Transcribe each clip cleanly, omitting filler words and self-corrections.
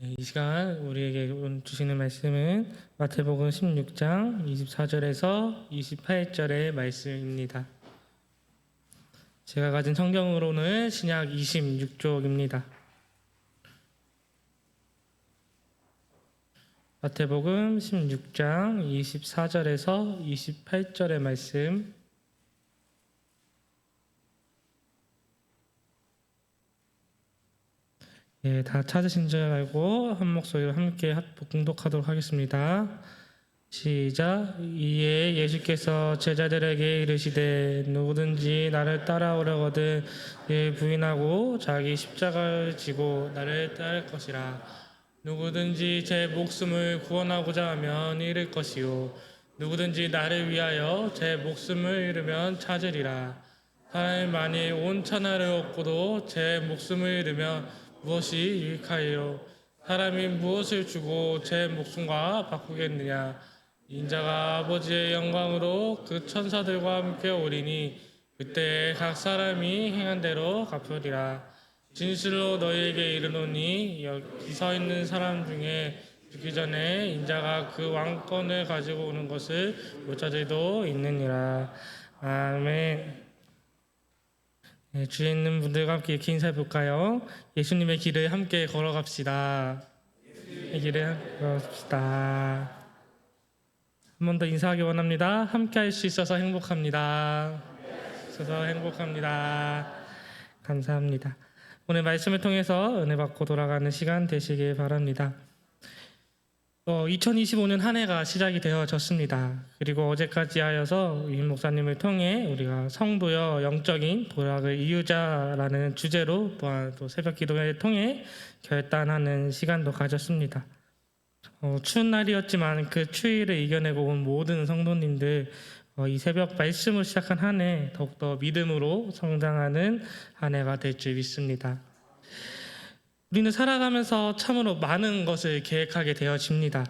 이 시간 우리에게 주시는 말씀은 마태복음 16장 24절에서 28절의 말씀입니다. 제가 가진 성경으로는 신약 26쪽입니다. 마태복음 16장 24절에서 28절의 말씀. 예, 다 찾으신 줄 알고 한 목소리로 함께 봉독하도록 하겠습니다. 시작. 이에 예수께서 제자들에게 이르시되 누구든지 나를 따라오려거든 이를 부인하고 자기 십자가를 지고 나를 따를 것이라. 누구든지 제 목숨을 구원하고자 하면 잃을 것이요 누구든지 나를 위하여 제 목숨을 잃으면 찾으리라. 사람이 만일 온 천하를 얻고도 제 목숨을 잃으면 무엇이 유익하리요? 사람이 무엇을 주고 제 목숨과 바꾸겠느냐? 인자가 아버지의 영광으로 그 천사들과 함께 오리니 그때 각 사람이 행한 대로 갚으리라. 진실로 너희에게 이르노니 여기 서 있는 사람 중에 죽기 전에 인자가 그 왕권을 가지고 오는 것을 못 찾을도 있느니라. 아멘. 네, 주위에 있는 분들과 함께 이렇게 인사해 볼까요? 예수님의 길을 함께 걸어갑시다. 이 길을 걸어갑시다. 한 번 더 인사하기 원합니다. 함께 할 수 있어서 행복합니다. 감사합니다. 오늘 말씀을 통해서 은혜 받고 돌아가는 시간 되시길 바랍니다. 2025년 한 해가 시작이 되어졌습니다. 그리고 어제까지 하여서 임 목사님을 통해 우리가 성도여 영적인 도락을 이루자라는 주제로 또한 또 새벽 기도회를 통해 결단하는 시간도 가졌습니다. 추운 날이었지만 그 추위를 이겨내고 온 모든 성도님들 이 새벽 말씀을 시작한 한 해 더욱더 믿음으로 성장하는 한 해가 될 줄 믿습니다. 우리는 살아가면서 참으로 많은 것을 계획하게 되어집니다.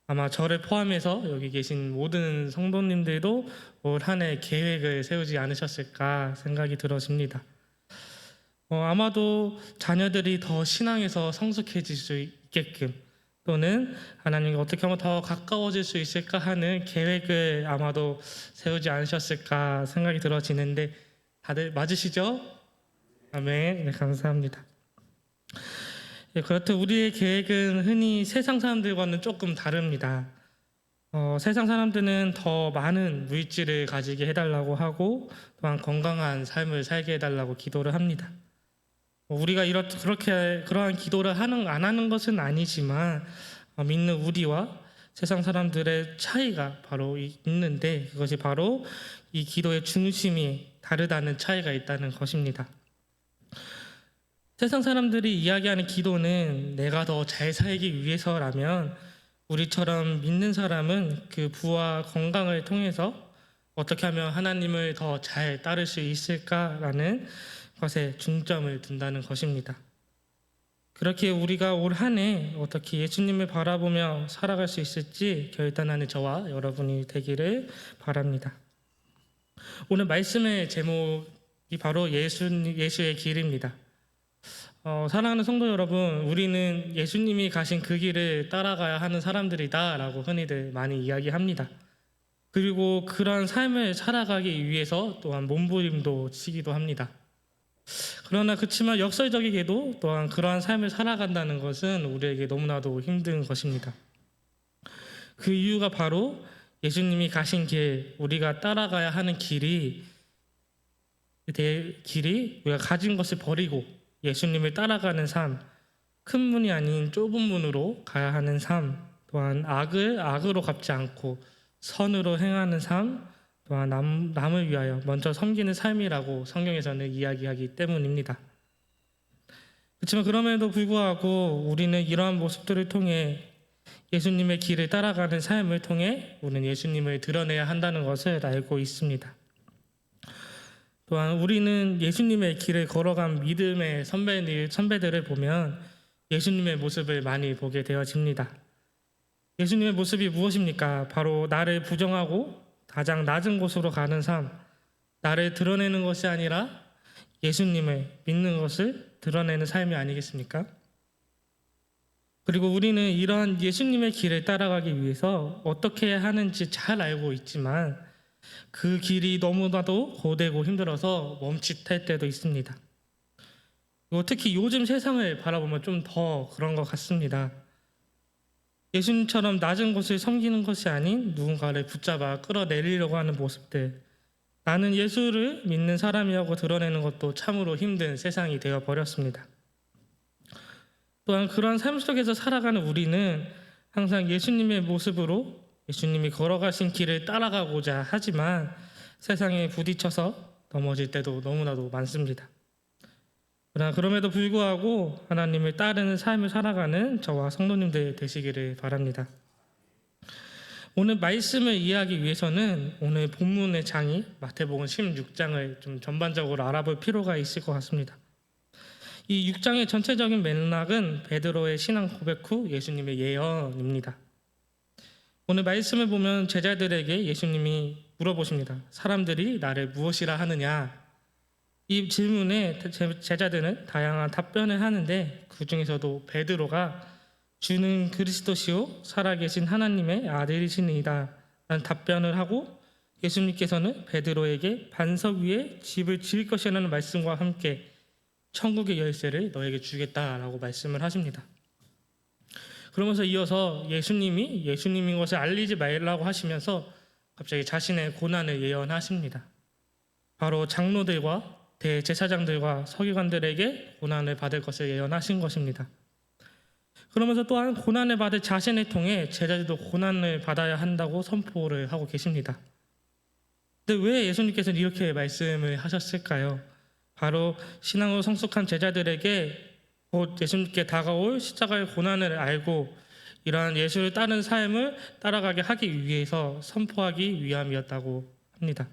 아마 저를 포함해서 여기 계신 모든 성도님들도 올 한 해 계획을 세우지 않으셨을까 생각이 들어집니다. 아마도 자녀들이 더 신앙에서 성숙해질 수 있게끔 또는 하나님과 어떻게 하면 더 가까워질 수 있을까 하는 계획을 아마도 세우지 않으셨을까 생각이 들어지는데 다들 맞으시죠? 아멘. 네, 감사합니다. 그렇듯 우리의 계획은 흔히 세상 사람들과는 조금 다릅니다. 세상 사람들은 더 많은 물질을 가지게 해달라고 하고 또한 건강한 삶을 살게 해달라고 기도를 합니다. 우리가 그렇게 그러한 기도를 안 하는 것은 아니지만 믿는 우리와 세상 사람들의 차이가 바로 있는데 그것이 바로 이 기도의 중심이 다르다는 차이가 있다는 것입니다. 세상 사람들이 이야기하는 기도는 내가 더 잘 살기 위해서라면 우리처럼 믿는 사람은 그 부와 건강을 통해서 어떻게 하면 하나님을 더 잘 따를 수 있을까라는 것에 중점을 둔다는 것입니다. 그렇게 우리가 올 한 해 어떻게 예수님을 바라보며 살아갈 수 있을지 결단하는 저와 여러분이 되기를 바랍니다. 오늘 말씀의 제목이 바로 예수의 길입니다. 사랑하는 성도 여러분, 우리는 예수님이 가신 그 길을 따라가야 하는 사람들이다 라고 흔히들 많이 이야기합니다. 그리고 그러한 삶을 살아가기 위해서 또한 몸부림도 치기도 합니다. 그러나 그렇지만 역설적이게도 또한 그러한 삶을 살아간다는 것은 우리에게 너무나도 힘든 것입니다. 그 이유가 바로 예수님이 가신 길, 우리가 따라가야 하는 길이 우리가 가진 것을 버리고 예수님을 따라가는 삶, 큰 문이 아닌 좁은 문으로 가야 하는 삶, 또한 악을 악으로 갚지 않고 선으로 행하는 삶, 또한 남을 위하여 먼저 섬기는 삶이라고 성경에서는 이야기하기 때문입니다. 그렇지만 그럼에도 불구하고 우리는 이러한 모습들을 통해 예수님의 길을 따라가는 삶을 통해 우리는 예수님을 드러내야 한다는 것을 알고 있습니다. 또한 우리는 예수님의 길을 걸어간 믿음의 선배들을 보면 예수님의 모습을 많이 보게 되어집니다. 예수님의 모습이 무엇입니까? 바로 나를 부정하고 가장 낮은 곳으로 가는 삶, 나를 드러내는 것이 아니라 예수님을 믿는 것을 드러내는 삶이 아니겠습니까? 그리고 우리는 이러한 예수님의 길을 따라가기 위해서 어떻게 해야 하는지 잘 알고 있지만 그 길이 너무나도 고되고 힘들어서 멈칫할 때도 있습니다. 그리고 특히 요즘 세상을 바라보면 좀 더 그런 것 같습니다. 예수님처럼 낮은 곳을 섬기는 것이 아닌 누군가를 붙잡아 끌어내리려고 하는 모습들, 나는 예수를 믿는 사람이라고 드러내는 것도 참으로 힘든 세상이 되어버렸습니다. 또한 그러한 삶 속에서 살아가는 우리는 항상 예수님의 모습으로 예수님이 걸어가신 길을 따라가고자 하지만 세상에 부딪혀서 넘어질 때도 너무나도 많습니다. 그러나 그럼에도 불구하고 하나님을 따르는 삶을 살아가는 저와 성도님들 되시기를 바랍니다. 오늘 말씀을 이해하기 위해서는 오늘 본문의 장이 마태복음 16장을 좀 전반적으로 알아볼 필요가 있을 것 같습니다. 이 6장의 전체적인 맥락은 베드로의 신앙 고백 후 예수님의 예언입니다. 오늘 말씀을 보면 제자들에게 예수님이 물어보십니다. 사람들이 나를 무엇이라 하느냐? 이 질문에 제자들은 다양한 답변을 하는데 그 중에서도 베드로가 주는 그리스도시요 살아계신 하나님의 아들이시니이다 라는 답변을 하고 예수님께서는 베드로에게 반석 위에 집을 지을 것이라는 말씀과 함께 천국의 열쇠를 너에게 주겠다라고 말씀을 하십니다. 그러면서 이어서 예수님이 예수님인 것을 알리지 말라고 하시면서 갑자기 자신의 고난을 예언하십니다. 바로 장로들과 대제사장들과 서기관들에게 고난을 받을 것을 예언하신 것입니다. 그러면서 또한 고난을 받을 자신을 통해 제자들도 고난을 받아야 한다고 선포를 하고 계십니다. 근데 왜 예수님께서는 이렇게 말씀을 하셨을까요? 바로 신앙으로 성숙한 제자들에게 곧 예수님께 다가올 십자가의 고난을 알고 이러한 예수를 따르는 삶을 따라가게 하기 위해서 선포하기 위함이었다고 합니다.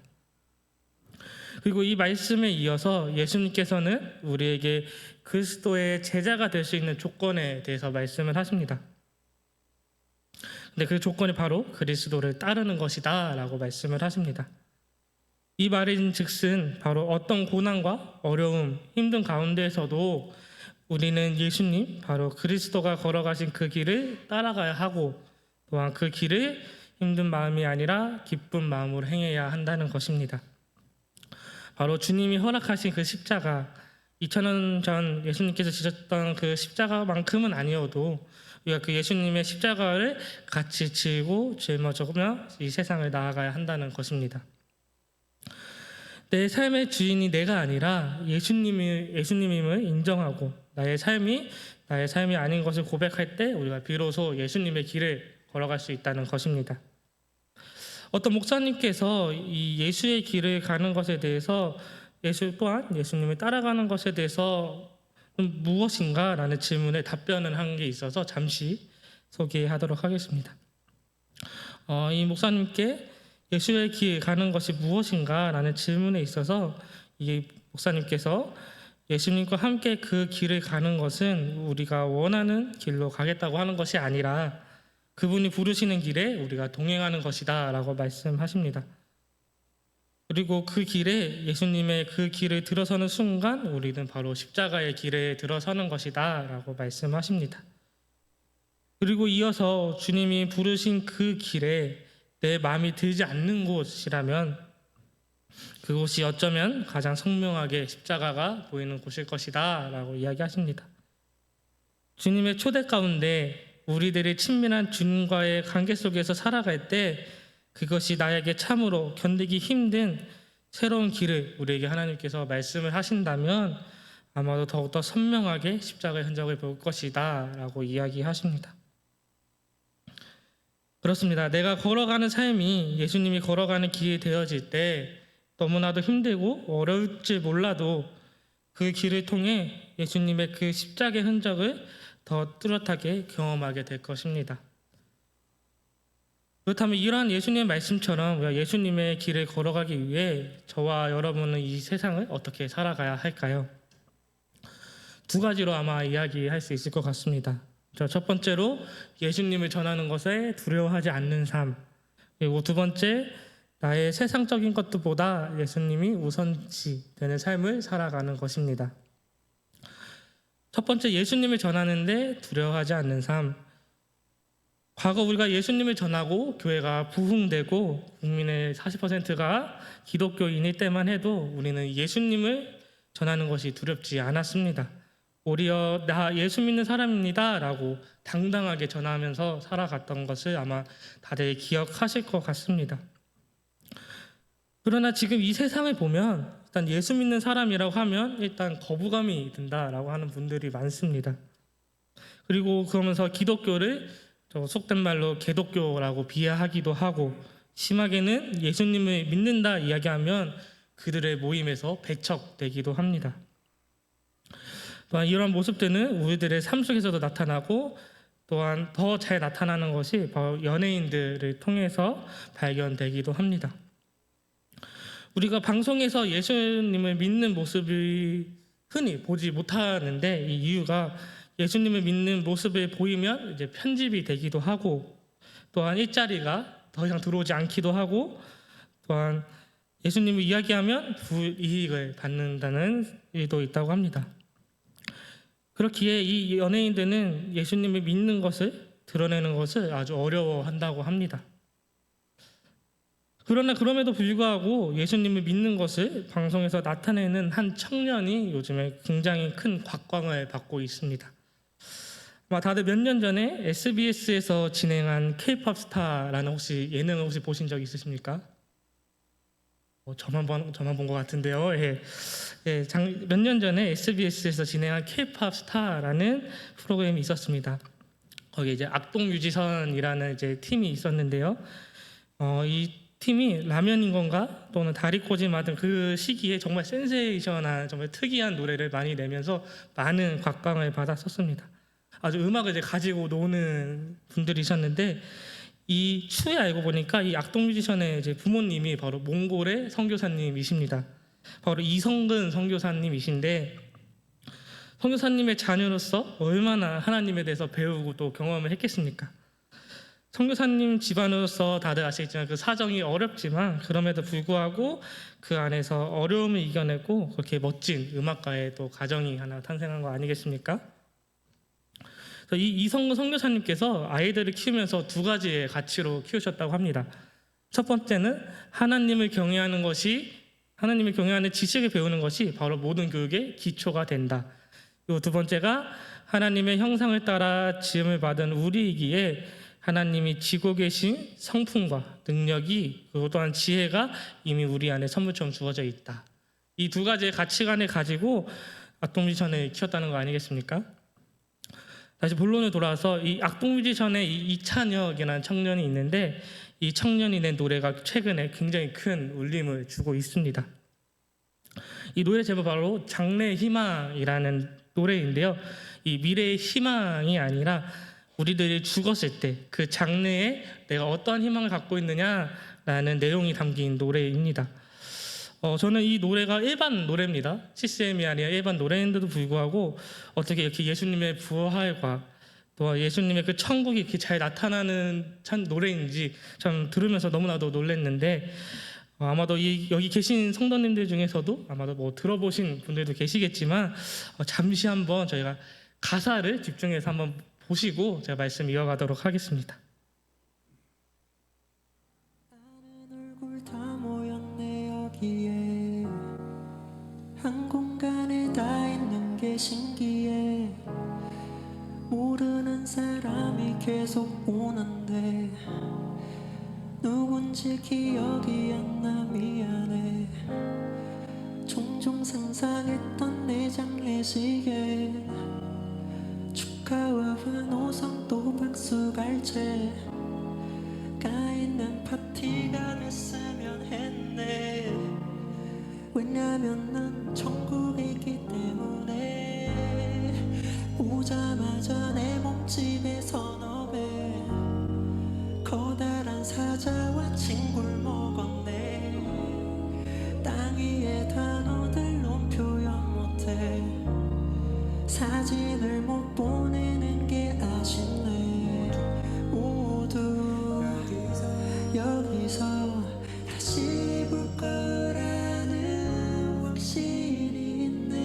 그리고 이 말씀에 이어서 예수님께서는 우리에게 그리스도의 제자가 될 수 있는 조건에 대해서 말씀을 하십니다. 근데 그 조건이 바로 그리스도를 따르는 것이다 라고 말씀을 하십니다. 이 말인 즉슨 바로 어떤 고난과 어려움, 힘든 가운데에서도 우리는 예수님, 바로 그리스도가 걸어가신 그 길을 따라가야 하고 또한 그 길을 힘든 마음이 아니라 기쁜 마음으로 행해야 한다는 것입니다. 바로 주님이 허락하신 그 십자가, 2000년 전 예수님께서 지셨던 그 십자가만큼은 아니어도 우리가 그 예수님의 십자가를 같이 지고 짊어지며 이 세상을 나아가야 한다는 것입니다. 내 삶의 주인이 내가 아니라 예수님임을 인정하고 나의 삶이 아닌 것을 고백할 때 우리가 비로소 예수님의 길을 걸어갈 수 있다는 것입니다. 어떤 목사님께서 이 예수의 길을 가는 것에 대해서 예수 또한 예수님을 따라가는 것에 대해서 무엇인가? 라는 질문에 답변을 한 게 있어서 잠시 소개하도록 하겠습니다. 이 목사님께 예수의 길 가는 것이 무엇인가? 라는 질문에 있어서 이 목사님께서 예수님과 함께 그 길을 가는 것은 우리가 원하는 길로 가겠다고 하는 것이 아니라 그분이 부르시는 길에 우리가 동행하는 것이다 라고 말씀하십니다. 그리고 그 길에 예수님의 그 길을 들어서는 순간 우리는 바로 십자가의 길에 들어서는 것이다 라고 말씀하십니다. 그리고 이어서 주님이 부르신 그 길에 내 마음이 들지 않는 곳이라면 그곳이 어쩌면 가장 선명하게 십자가가 보이는 곳일 것이다 라고 이야기하십니다. 주님의 초대 가운데 우리들이 친밀한 주님과의 관계 속에서 살아갈 때 그것이 나에게 참으로 견디기 힘든 새로운 길을 우리에게 하나님께서 말씀을 하신다면 아마도 더욱더 선명하게 십자가의 흔적을 볼 것이다 라고 이야기하십니다. 그렇습니다. 내가 걸어가는 삶이 예수님이 걸어가는 길이 되어질 때 너무나도 힘들고 어려울지 몰라도 그 길을 통해 예수님의 그 십자가의 흔적을 더 뚜렷하게 경험하게 될 것입니다. 그렇다면 이러한 예수님의 말씀처럼 우리가 예수님의 길을 걸어가기 위해 저와 여러분은 이 세상을 어떻게 살아가야 할까요? 두 가지로 아마 이야기할 수 있을 것 같습니다. 첫 번째로 예수님을 전하는 것에 두려워하지 않는 삶, 그리고 두 번째 나의 세상적인 것들보다 예수님이 우선시 되는 삶을 살아가는 것입니다. 첫 번째, 예수님을 전하는데 두려워하지 않는 삶. 과거 우리가 예수님을 전하고 교회가 부흥되고 국민의 40%가 기독교인일 때만 해도 우리는 예수님을 전하는 것이 두렵지 않았습니다. 오히려 나 예수 믿는 사람입니다 라고 당당하게 전하면서 살아갔던 것을 아마 다들 기억하실 것 같습니다. 그러나 지금 이 세상을 보면 일단 예수 믿는 사람이라고 하면 일단 거부감이 든다라고 하는 분들이 많습니다. 그리고 그러면서 기독교를 속된 말로 개독교라고 비하하기도 하고, 심하게는 예수님을 믿는다 이야기하면 그들의 모임에서 배척되기도 합니다. 또한 이런 모습들은 우리들의 삶 속에서도 나타나고, 또한 더 잘 나타나는 것이 바로 연예인들을 통해서 발견되기도 합니다. 우리가 방송에서 예수님을 믿는 모습을 흔히 보지 못하는데, 이 이유가 예수님을 믿는 모습을 보이면 이제 편집이 되기도 하고, 또한 일자리가 더 이상 들어오지 않기도 하고, 또한 예수님을 이야기하면 불이익을 받는다는 일도 있다고 합니다. 그렇기에 이 연예인들은 예수님을 믿는 것을 드러내는 것을 아주 어려워한다고 합니다. 그러나 그럼에도 불구하고 예수님을 믿는 것을 방송에서 나타내는 한 청년이 요즘에 굉장히 큰 곽광을 받고 있습니다. 다들 몇 년 전에 SBS에서 진행한 K-pop 스타라는 혹시 예능을 혹시 보신 적 있으십니까? 저만 본 것 같은데요. 몇 년 전에 SBS에서 진행한 K-pop 스타라는 프로그램이 있었습니다. 거기에 이제 악동뮤지션이라는 이제 팀이 있었는데요. 이 팀이 라면인 건가 또는 다리꼬지 마등 그 시기에 정말 센세이션한 정말 특이한 노래를 많이 내면서 많은 곽광을 받았었습니다. 아주 음악을 이제 가지고 노는 분들이셨는데, 이 추후에 알고 보니까 이 악동 뮤지션의 이제 부모님이 바로 몽골의 선교사님이십니다. 바로 이성근 선교사님이신데, 선교사님의 자녀로서 얼마나 하나님에 대해서 배우고 또 경험을 했겠습니까? 선교사님 집안으로서 다들 아시겠지만 그 사정이 어렵지만 그럼에도 불구하고 그 안에서 어려움을 이겨내고 그렇게 멋진 음악가의 또 가정이 하나 탄생한 거 아니겠습니까? 이 이성근 선교사님께서 아이들을 키우면서 두 가지의 가치로 키우셨다고 합니다. 첫 번째는 하나님을 경외하는 지식을 배우는 것이 바로 모든 교육의 기초가 된다. 이 두 번째가 하나님의 형상을 따라 지음을 받은 우리이기에 하나님이 지고 계신 성품과 능력이, 그리고 또한 지혜가 이미 우리 안에 선물처럼 주어져 있다. 이 두 가지의 가치관을 가지고 악동뮤지션을 키웠다는 거 아니겠습니까? 다시 본론을 돌아와서 이 악동뮤지션의 이찬혁이라는 청년이 있는데, 이 청년이 낸 노래가 최근에 굉장히 큰 울림을 주고 있습니다. 이 노래 제목 바로 장래의 희망이라는 노래인데요. 이 미래의 희망이 아니라 우리들이 죽었을 때 그 장래에 내가 어떠한 희망을 갖고 있느냐라는 내용이 담긴 노래입니다. 저는 이 노래가 일반 노래입니다. CCM이 아니라 일반 노래인데도 불구하고 어떻게 이렇게 예수님의 부활과 또 예수님의 그 천국이 이렇게 잘 나타나는 노래인지 참 들으면서 너무나도 놀랐는데, 아마도 여기 계신 성도님들 중에서도 아마도 들어보신 분들도 계시겠지만, 잠시 한번 저희가 가사를 집중해서 한번 보시고 제가 말씀 이어가도록 하겠습니다. 한 공간에 다 있는 게 신기해. 모르는 사람이 계속 오는데 누군지 기억이 안 나. 미안해. 종종 상상했던 내 장례식에 축하와 환호성 또 박수갈채 까있는 파티가 됐으면 했네. 왜냐면 난 천국이기 때문에. 오자마자 내 몸집의 서너 배 커다란 사자와 친구를 먹었네. 땅 위의 단어들로 표현 못해. 사진을 못 보내는 게 아쉽네. 모두 여기서 다시 볼 거라는 확신이 있네.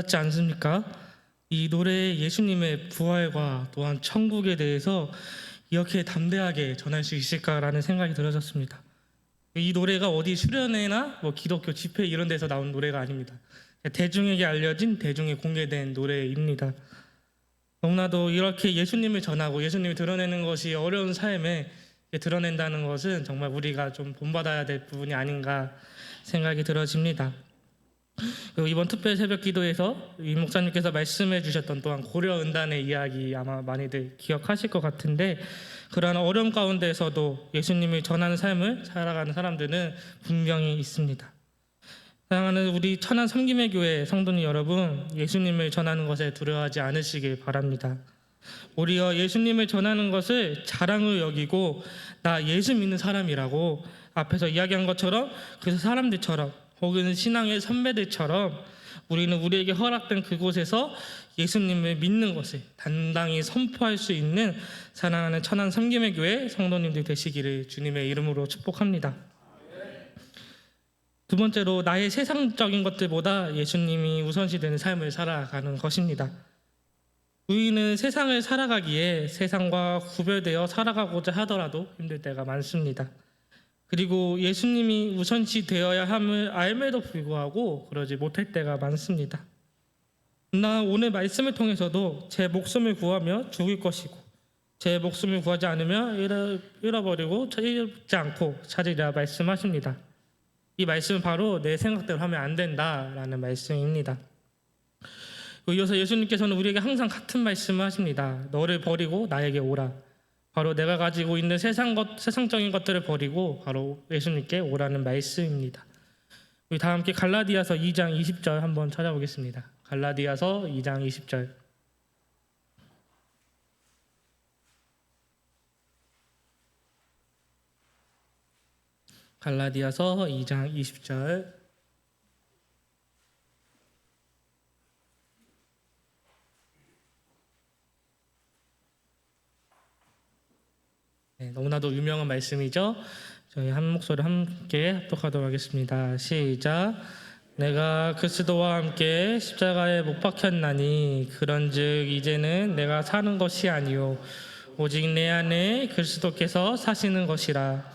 와닿지 않습니까? 이 노래에 예수님의 부활과 또한 천국에 대해서 이렇게 담대하게 전할 수 있을까라는 생각이 들어졌습니다. 이 노래가 어디 수련회나 뭐 기독교 집회 이런 데서 나온 노래가 아닙니다. 대중에게 알려진 대중에 공개된 노래입니다. 너무나도 이렇게 예수님을 전하고 예수님을 드러내는 것이 어려운 삶에 드러낸다는 것은 정말 우리가 좀 본받아야 될 부분이 아닌가 생각이 들어집니다. 그리고 이번 특별 새벽 기도에서 이 목사님께서 말씀해 주셨던 또한 고려은단의 이야기 아마 많이들 기억하실 것 같은데, 그러한 어려움 가운데에서도 예수님을 전하는 삶을 살아가는 사람들은 분명히 있습니다. 사랑하는 우리 천안 섬김의 교회 성도님 여러분, 예수님을 전하는 것에 두려워하지 않으시길 바랍니다. 오히려 예수님을 전하는 것을 자랑을 여기고 나 예수 믿는 사람이라고 앞에서 이야기한 것처럼 그 사람들처럼 혹은 신앙의 선배들처럼 우리는 우리에게 허락된 그곳에서 예수님을 믿는 것을 당당히 선포할 수 있는 사랑하는 천안 섬김의 교회 성도님들 되시기를 주님의 이름으로 축복합니다. 두 번째로, 나의 세상적인 것들보다 예수님이 우선시되는 삶을 살아가는 것입니다. 우리는 세상을 살아가기에 세상과 구별되어 살아가고자 하더라도 힘들 때가 많습니다. 그리고 예수님이 우선시 되어야 함을 알매도 불구하고 그러지 못할 때가 많습니다. 나 오늘 말씀을 통해서도 제 목숨을 구하며 죽을 것이고 제 목숨을 구하지 않으면 잃어버리고 찾지 않고 찾으리라 말씀하십니다. 이 말씀은 바로 내 생각대로 하면 안 된다라는 말씀입니다. 이어서 예수님께서는 우리에게 항상 같은 말씀을 하십니다. 너를 버리고 나에게 오라. 바로 내가 가지고 있는 세상적인 것들을 버리고 바로 예수님께 오라는 말씀입니다. 우리 다 함께 갈라디아서 2장 20절 한번 찾아보겠습니다. 갈라디아서 2장 20절. 갈라디아서 2장 20절. 네, 너무나도 유명한 말씀이죠. 저희 한 목소리 함께 합독하도록 하겠습니다. 시작. 내가 그리스도와 함께 십자가에 못 박혔나니 그런즉 이제는 내가 사는 것이 아니요 오직 내 안에 그리스도께서 사시는 것이라.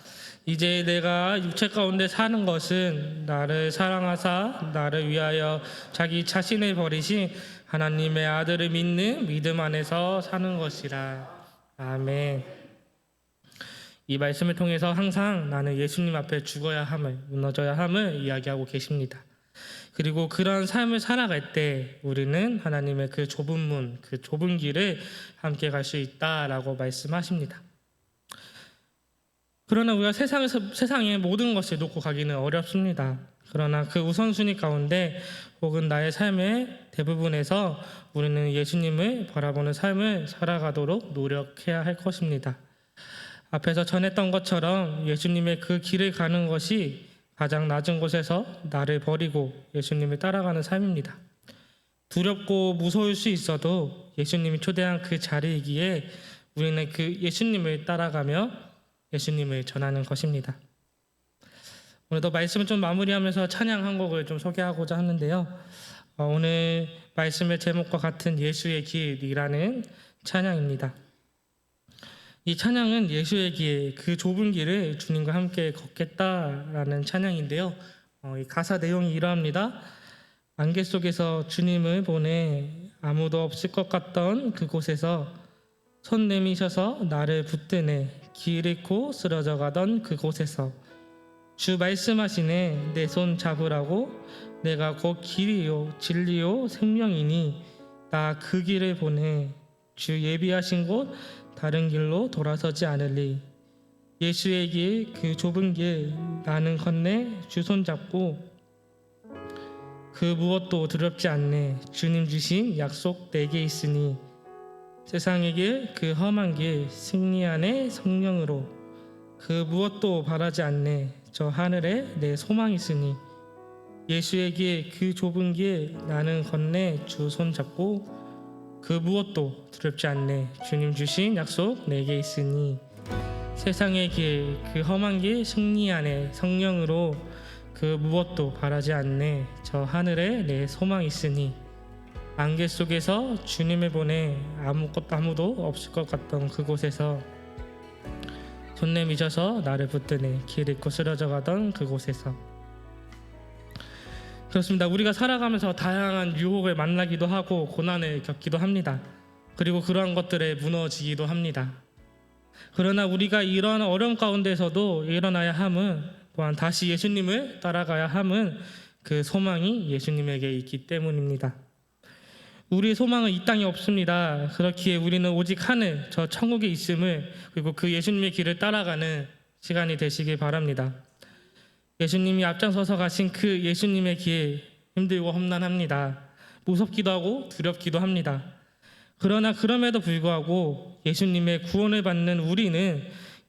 이제 내가 육체 가운데 사는 것은 나를 사랑하사 나를 위하여 자기 자신을 버리신 하나님의 아들을 믿는 믿음 안에서 사는 것이라. 아멘. 이 말씀을 통해서 항상 나는 예수님 앞에 죽어야 함을, 무너져야 함을 이야기하고 계십니다. 그리고 그런 삶을 살아갈 때 우리는 하나님의 그 좁은 문, 그 좁은 길을 함께 갈 수 있다라고 말씀하십니다. 그러나 우리가 세상의 모든 것을 놓고 가기는 어렵습니다. 그러나 그 우선순위 가운데 혹은 나의 삶의 대부분에서 우리는 예수님을 바라보는 삶을 살아가도록 노력해야 할 것입니다. 앞에서 전했던 것처럼 예수님의 그 길을 가는 것이 가장 낮은 곳에서 나를 버리고 예수님을 따라가는 삶입니다. 두렵고 무서울 수 있어도 예수님이 초대한 그 자리이기에 우리는 그 예수님을 따라가며 예수님을 전하는 것입니다. 오늘도 말씀을 좀 마무리하면서 찬양 한 곡을 좀 소개하고자 하는데요. 오늘 말씀의 제목과 같은 예수의 길이라는 찬양입니다. 이 찬양은 예수의 길, 그 좁은 길을 주님과 함께 걷겠다라는 찬양인데요. 이 가사 내용이 이러합니다. 안개 속에서 주님을 보내 아무도 없을 것 같던 그곳에서 손 내미셔서 나를 붙드네 길 잃고 쓰러져 가던 그곳에서 주 말씀하시네 내 손 잡으라고 내가 곧 길이요 진리요 생명이니 나 그 길을 보내 주 예비하신 곳 다른 길로 돌아서지 않으리. 예수의 길 그 좁은 길 나는 건네 주 손잡고 그 무엇도 두렵지 않네 주님 주신 약속 내게 있으니 세상의 길 그 험한 길 승리 안에 성령으로 그 무엇도 바라지 않네 저 하늘에 내 소망 있으니 예수의 길 그 좁은 길 나는 건네 주 손잡고 그 무엇도 두렵지 않네 주님 주신 약속 내게 있으니 세상의 길 그 험한 길 승리 안에 성령으로 그 무엇도 바라지 않네 저 하늘에 내 소망 있으니 안개 속에서 주님을 보내 아무도 없을 것 같던 그곳에서 손 내미셔서 나를 붙드네 길 잃고 쓰러져 가던 그곳에서. 그렇습니다. 우리가 살아가면서 다양한 유혹을 만나기도 하고 고난을 겪기도 합니다. 그리고 그러한 것들에 무너지기도 합니다. 그러나 우리가 이러한 어려움 가운데서도 일어나야 함은, 또한 다시 예수님을 따라가야 함은 그 소망이 예수님에게 있기 때문입니다. 우리의 소망은 이 땅에 없습니다. 그렇기에 우리는 오직 하늘, 저 천국에 있음을, 그리고 그 예수님의 길을 따라가는 시간이 되시길 바랍니다. 예수님이 앞장서서 가신 그 예수님의 길, 힘들고 험난합니다. 무섭기도 하고 두렵기도 합니다. 그러나 그럼에도 불구하고 예수님의 구원을 받는 우리는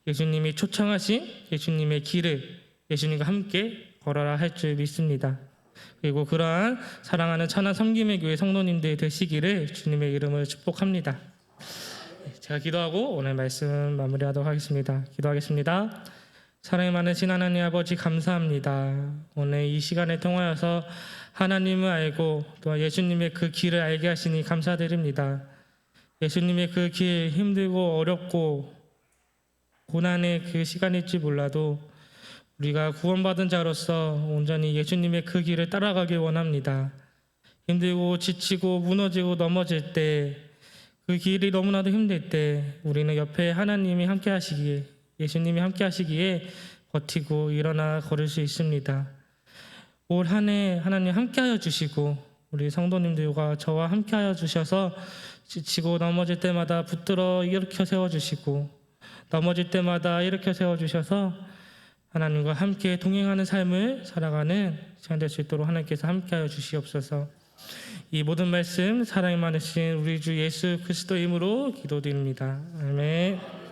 예수님이 초청하신 예수님의 길을 예수님과 함께 걸어라 할 줄 믿습니다. 그리고 그러한 사랑하는 천안 섬김의 교회 성도님들 되시기를 주님의 이름으로 축복합니다. 제가 기도하고 오늘 말씀 마무리하도록 하겠습니다. 기도하겠습니다. 사랑이 많으신 하나님 아버지, 감사합니다. 오늘 이 시간을 통하여서 하나님을 알고 또 예수님의 그 길을 알게 하시니 감사드립니다. 예수님의 그 길, 힘들고 어렵고 고난의 그 시간일지 몰라도 우리가 구원받은 자로서 온전히 예수님의 그 길을 따라가길 원합니다. 힘들고 지치고 무너지고 넘어질 때, 그 길이 너무나도 힘들 때 우리는 옆에 하나님이 함께 하시기에, 예수님이 함께 하시기에 버티고 일어나 걸을 수 있습니다. 올 한 해 하나님 함께 하여 주시고 우리 성도님들과 저와 함께 하여 주셔서 지치고 넘어질 때마다 붙들어 일으켜 세워주시고 넘어질 때마다 일으켜 세워주셔서 하나님과 함께 동행하는 삶을 살아가는 시간 될 수 있도록 하나님께서 함께하여 주시옵소서. 이 모든 말씀 사랑이 많으신 우리 주 예수 그리스도 이름으로 기도드립니다. 아멘.